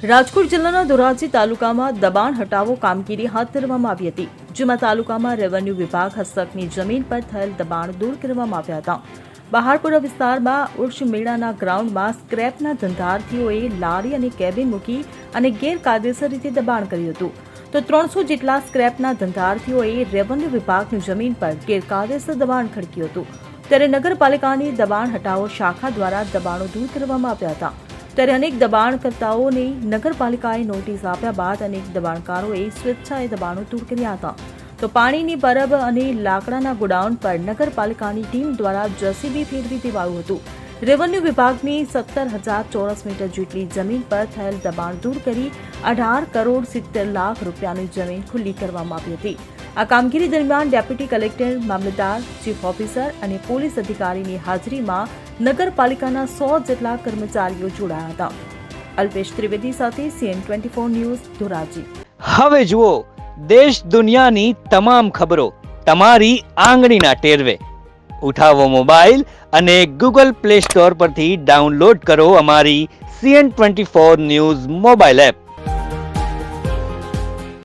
રાજકોટ જિલ્લાના ધોરાજી તાલુકામાં દબાણ હટાવો કામગીરી હાથ ધરવામાં આવી હતી, જેમાં તાલુકામાં રેવન્યુ વિભાગ હસ્તકની જમીન પર થયેલ દબાણ દૂર કરવામાં આવ્યા હતા. બહારપુરા વિસ્તારમાં ઉર્ષ મેળાના ગ્રાઉન્ડમાં સ્ક્રેપના ધંધાર્થીઓએ લારી અને કેબિન મૂકી અને ગેરકાયદેસર રીતે દબાણ કર્યું હતું. તો 300 જેટલા સ્ક્રેપના ધંધાર્થીઓએ રેવન્યુ વિભાગની જમીન પર ગેરકાયદેસર દબાણ ખડક્યું હતું. ત્યારે નગરપાલિકાની દબાણ હટાવો શાખા દ્વારા દબાણો દૂર કરવામાં આવ્યા હતા. ત્યારે અનેક દબાણકર્તાઓને નગરપાલિકાએ નોટિસ આપ્યા બાદ અનેક દબાણકારોએ સ્વેચ્છાએ દબાણો દૂર કર્યા હતા. તો પાણીની પરબ અને લાકડાના ગોડાઉન પર નગરપાલિકાની ટીમ દ્વારા જેસીબી ફેરવી દેવાયું હતું. રેવન્યુ વિભાગની 17,000 ચોરસ મીટર જેટલી જમીન પર થયેલ દબાણ દૂર કરી 18 કરોડ 70 લાખ રૂપિયાની જમીન ખુલ્લી કરવામાં આવી હતી. આ કામગીરી દરમિયાન ડેપ્યુટી કલેક્ટર, મામલતદાર, ચીફ ઓફિસર અને પોલીસ અધિકારીની હાજરીમાં નગરપાલિકાના 100 જેટલા કર્મચારીઓ જોડાયા હતા. અલ્પેશ ત્રિવેદી સાથે CN24 ન્યૂઝ, ધોરાજી. હવે જુઓ દેશ દુનિયાની તમામ ખબરો તમારી આંગળીના ટેરવે. ઉઠાવો મોબાઈલ અને Google Play Store પરથી ડાઉનલોડ કરો અમારી CN24 ન્યૂઝ મોબાઈલ એપ.